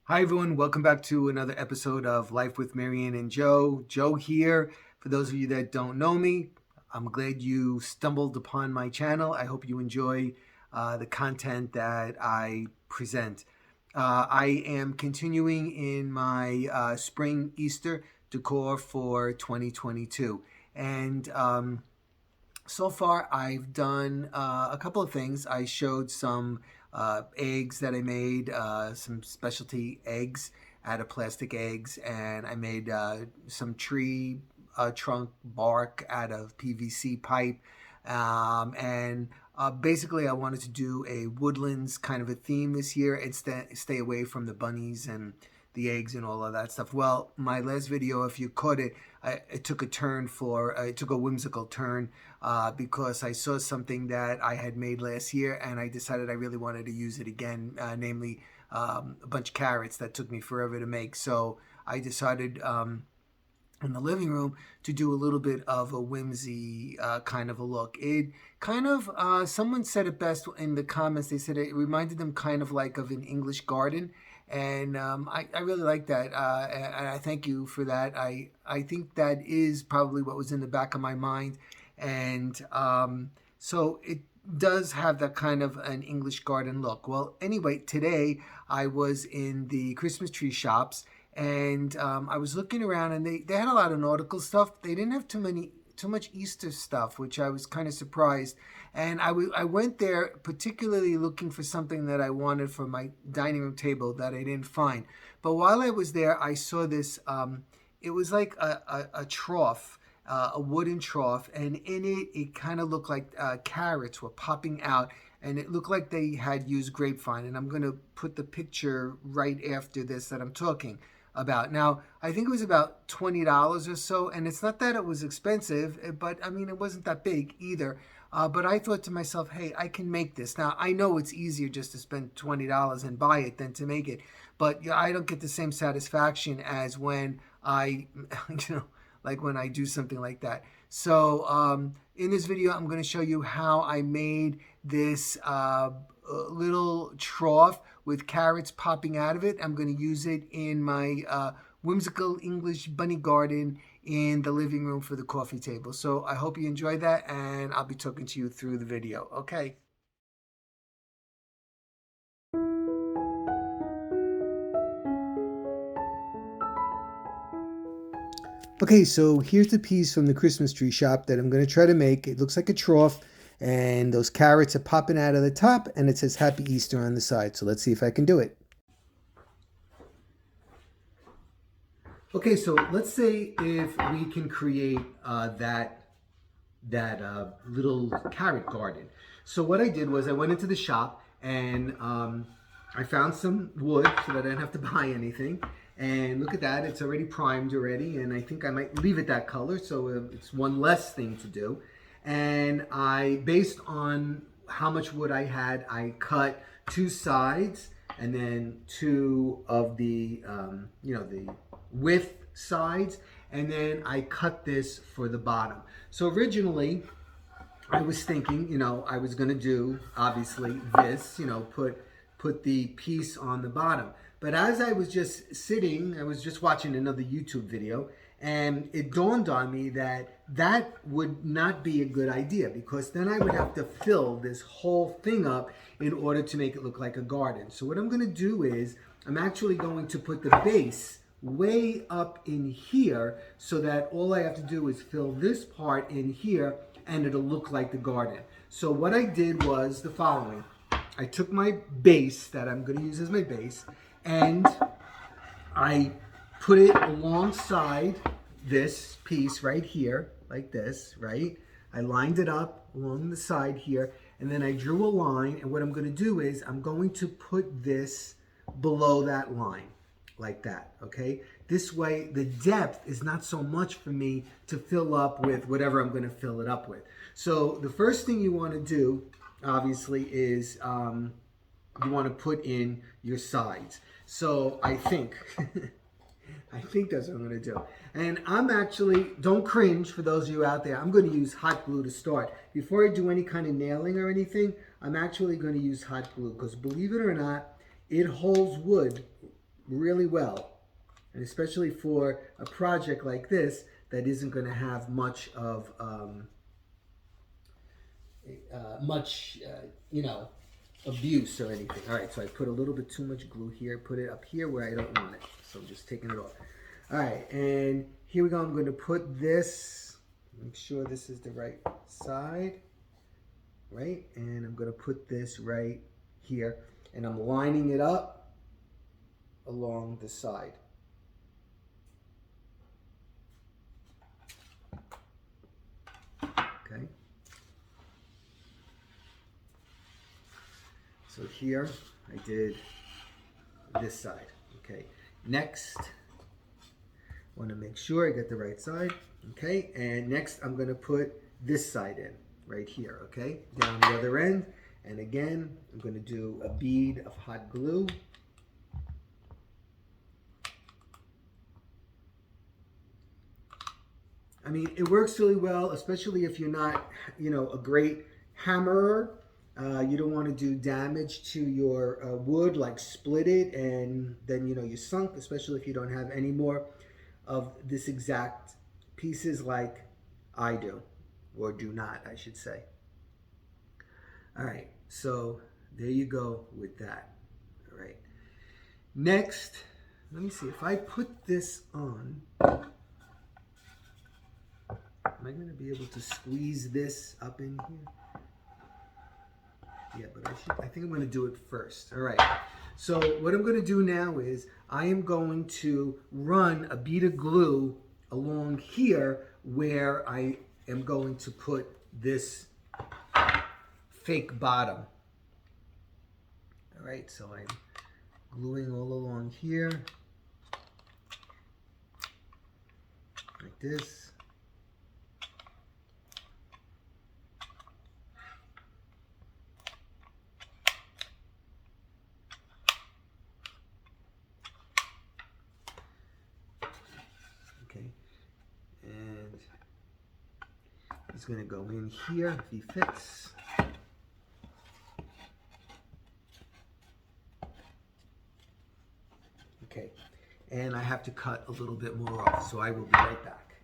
Hi, everyone. Welcome back to another episode of Life with Marianne and Joe. Joe here. For those of you that don't know me, I'm glad you stumbled upon my channel. I hope you enjoy the content that I present. I am continuing in my spring Easter decor for 2022. And so far, I've done a couple of things. I showed some eggs that I made, some specialty eggs out of plastic eggs, and I made some tree trunk bark out of PVC pipe. And basically, I wanted to do a woodlands kind of a theme this year and stay away from the bunnies and the eggs and all of that stuff. Well, my last video, if you caught it, it took it took a whimsical turn because I saw something that I had made last year and I decided I really wanted to use it again, namely a bunch of carrots that took me forever to make. So I decided in the living room to do a little bit of a whimsy kind of a look. It kind of, someone said it best in the comments. They said it reminded them kind of like of an English garden. And I really like that. And I thank you for that. I think that is probably what was in the back of my mind. And so it does have that kind of an English garden look. Well, anyway, today I was in the Christmas tree shops and I was looking around and they had a lot of nautical stuff. They didn't have too much Easter stuff, which I was kind of surprised. And I went there particularly looking for something that I wanted for my dining room table that I didn't find. But while I was there, I saw this, it was like a trough, a wooden trough, and in it kind of looked like carrots were popping out, and it looked like they had used grapevine. And I'm going to put the picture right after this that I'm talking about. Now, I think it was about $20 or so, and it's not that it was expensive, but I mean, it wasn't that big either. But I thought to myself, hey, I can make this. Now, I know it's easier just to spend $20 and buy it than to make it, but yeah, I don't get the same satisfaction as when I, like when I do something like that. So in this video, I'm going to show you how I made this little trough with carrots popping out of it. I'm going to use it in my whimsical English bunny garden in the living room for the coffee table. So I hope you enjoy that, and I'll be talking to you through the video. Okay. Okay, so here's the piece from the Christmas tree shop that I'm going to try to make. It looks like a trough, and those carrots are popping out of the top, and it says Happy Easter on the side. So let's see if I can do it. Okay, so let's say if we can create that little carrot garden. So what I did was I went into the shop and I found some wood so that I didn't have to buy anything. And look at that, it's already primed already, and I think I might leave it that color, so it's one less thing to do. And based on how much wood I had, I cut two sides and then two of the, the width sides, and then I cut this for the bottom. So originally, I was thinking, I was going to do, obviously, this, put the piece on the bottom. But as I was just sitting, I was just watching another YouTube video, and it dawned on me that that would not be a good idea because then I would have to fill this whole thing up in order to make it look like a garden. So what I'm going to do is I'm actually going to put the base way up in here so that all I have to do is fill this part in here and it'll look like the garden. So what I did was the following. I took my base that I'm going to use as my base and I put it alongside this piece right here, like this, right? I lined it up along the side here, and then I drew a line, and what I'm going to do is I'm going to put this below that line, like that, okay? This way, the depth is not so much for me to fill up with whatever I'm going to fill it up with. So the first thing you want to do, obviously, is you want to put in your sides. So I think, I think that's what I'm going to do. And I'm actually, don't cringe for those of you out there, I'm going to use hot glue to start. Before I do any kind of nailing or anything, I'm actually going to use hot glue because believe it or not, it holds wood really well. And especially for a project like this that isn't going to have much of, you know, abuse or anything. All right, so I put a little bit too much glue here. Put it up here where I don't want it. So I'm just taking it off. All right, and here we go. I'm going to put this, make sure this is the right side, right? And I'm going to put this right here. And I'm lining it up along the side. Okay. So here I did this side. Okay. Next, I want to make sure I get the right side. Okay. And next I'm going to put this side in right here. Okay. Down the other end. And again, I'm going to do a bead of hot glue. I mean, it works really well, especially if you're not, you know, a great hammerer. You don't want to do damage to your wood, like split it and then, you know, you sunk, especially if you don't have any more of this exact pieces like I do, or do not, I should say. All right, so there you go with that. All right. Next, let me see, if I put this on, am I going to be able to squeeze this up in here? Yeah, but I think I'm going to do it first. All right. So what I'm going to do now is I am going to run a bead of glue along here where I am going to put this fake bottom. All right. So I'm gluing all along here like this. And he's going to go in here if he fits. Okay, and I have to cut a little bit more off, so I will be right back.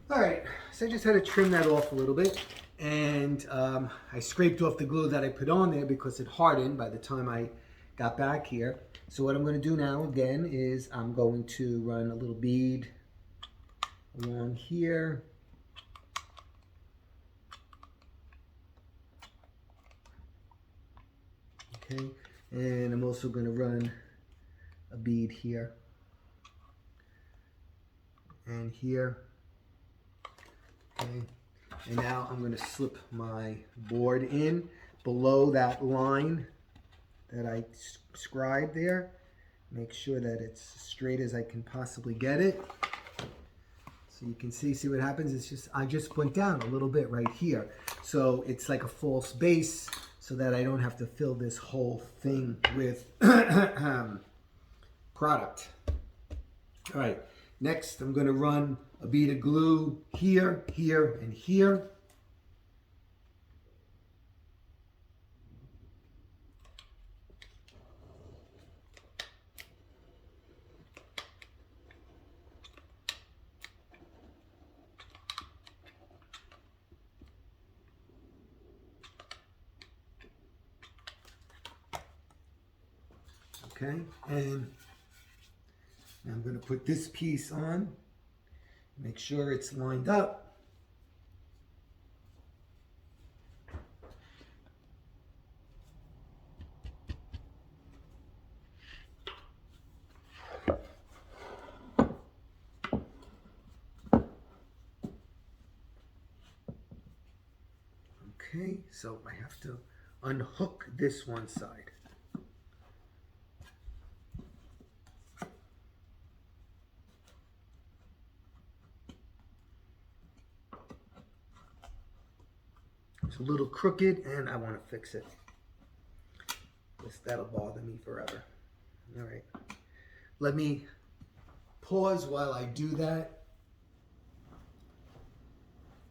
All right, so I just had to trim that off a little bit, and I scraped off the glue that I put on there because it hardened by the time I got back here. So what I'm going to do now again is I'm going to run a little bead along here. Okay, and I'm also going to run a bead here and here. Okay, and now I'm going to slip my board in below that line that I scribed there. Make sure that it's straight as I can possibly get it. So you can see what happens. It's just, I just went down a little bit right here. So it's like a false base so that I don't have to fill this whole thing with product. All right, next I'm gonna run a bead of glue here, here, and here. Okay, and now I'm going to put this piece on, make sure it's lined up. Okay, so I have to unhook this one side. It's a little crooked and I want to fix it. That'll bother me forever. All right, let me pause while I do that.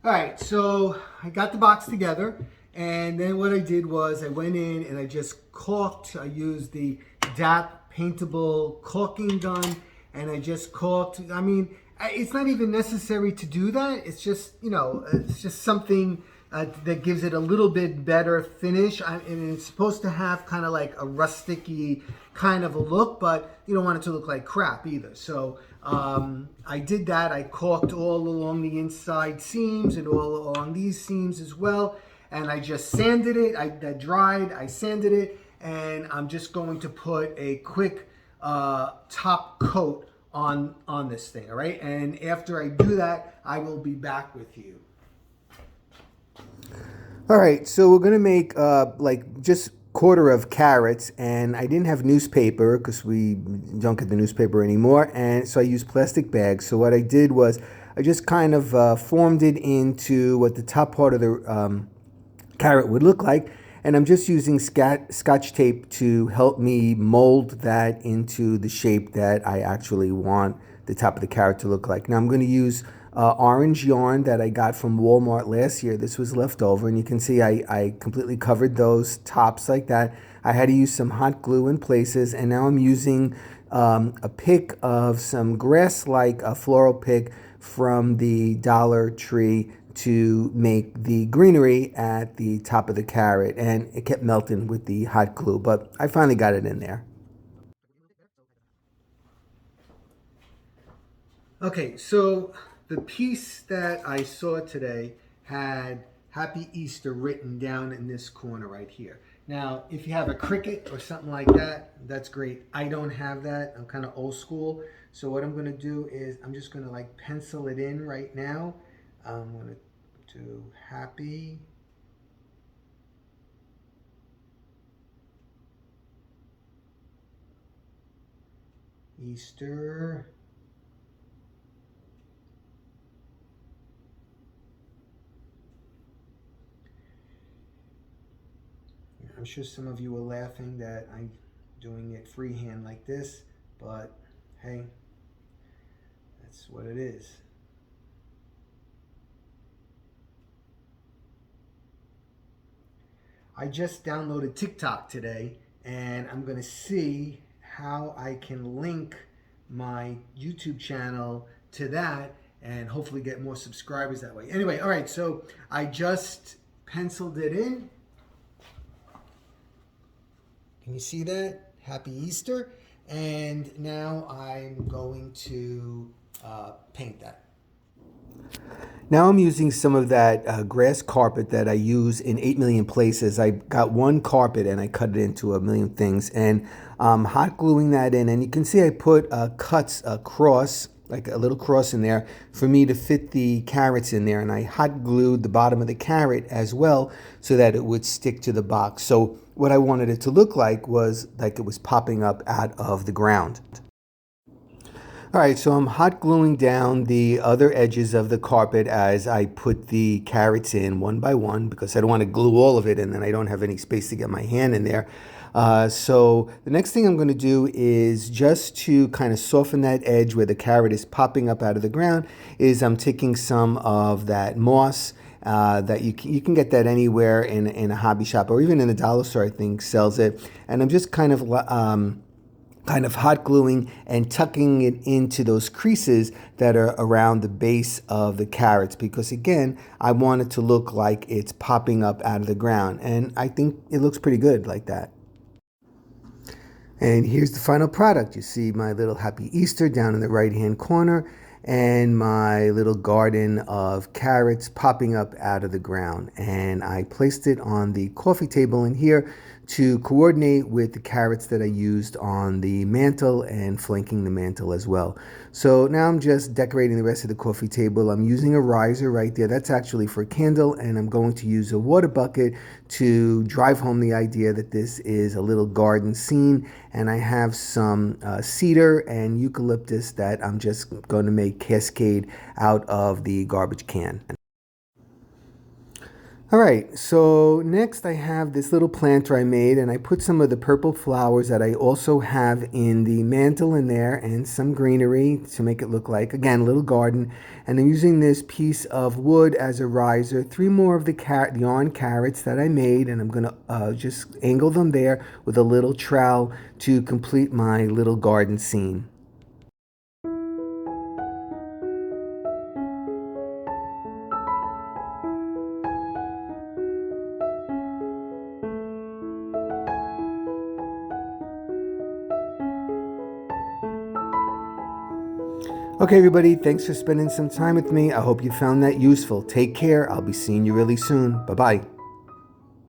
All right, so I got the box together And then what I did was I went in and I just caulked. I used the dupe paintable caulking gun, and I just caulked. I mean, it's not even necessary to do that. It's just, you know, it's just something that gives it a little bit better finish. And it's supposed to have kind of like a rusticy kind of a look, but you don't want it to look like crap either. So I did that. I caulked all along the inside seams and all along these seams as well. And I just sanded it. That dried. I sanded it, and I'm just going to put a quick top coat on this thing. All right. And after I do that, I will be back with you. All right, so we're gonna make like just quarter of carrots, and I didn't have newspaper because we don't get the newspaper anymore, and so I used plastic bags. So what I did was I just kind of formed it into what the top part of the carrot would look like, and I'm just using scotch tape to help me mold that into the shape that I actually want the top of the carrot to look like. Now I'm going to use orange yarn that I got from Walmart last year. This was left over, and you can see I completely covered those tops like that. I had to use some hot glue in places, and now I'm using a pick of some grass-like floral pick from the Dollar Tree to make the greenery at the top of the carrot, and it kept melting with the hot glue, but I finally got it in there. Okay, so the piece that I saw today had Happy Easter written down in this corner right here. Now, if you have a Cricut or something like that, that's great. I don't have that. I'm kind of old school. So what I'm going to do is I'm just going to like pencil it in right now. I'm going to do Happy Easter. I'm sure some of you are laughing that I'm doing it freehand like this, but hey, that's what it is. I just downloaded TikTok today, and I'm going to see how I can link my YouTube channel to that and hopefully get more subscribers that way. Anyway, all right, so I just penciled it in. Can you see that? Happy Easter. And now I'm going to paint that. Now I'm using some of that grass carpet that I use in 8 million places. I got one carpet and I cut it into a million things, and hot gluing that in. And you can see I put cuts across, like a little cross in there for me to fit the carrots in there. And I hot glued the bottom of the carrot as well so that it would stick to the box. So what I wanted it to look like was like it was popping up out of the ground. All right, so I'm hot gluing down the other edges of the carpet as I put the carrots in one by one because I don't want to glue all of it and then I don't have any space to get my hand in there. So the next thing I'm going to do is just to kind of soften that edge where the carrot is popping up out of the ground is I'm taking some of that moss that you can get that anywhere in a hobby shop or even in a dollar store, I think sells it. And I'm just kind of hot gluing and tucking it into those creases that are around the base of the carrots because again, I want it to look like it's popping up out of the ground. And I think it looks pretty good like that. And here's the final product. You see my little Happy Easter down in the right-hand corner and my little garden of carrots popping up out of the ground. And I placed it on the coffee table in here to coordinate with the carrots that I used on the mantle and flanking the mantle as well. So now I'm just decorating the rest of the coffee table. I'm using a riser right there. That's actually for a candle, and I'm going to use a water bucket to drive home the idea that this is a little garden scene. And I have some cedar and eucalyptus that I'm just going to make cascade out of the garbage can. All right, so next I have this little planter I made, and I put some of the purple flowers that I also have in the mantle in there and some greenery to make it look like, again, a little garden. And I'm using this piece of wood as a riser, 3 more of the yarn carrots that I made, and I'm gonna just angle them there with a little trowel to complete my little garden scene. Okay, everybody, thanks for spending some time with me. I hope you found that useful. Take care. I'll be seeing you really soon. Bye-bye.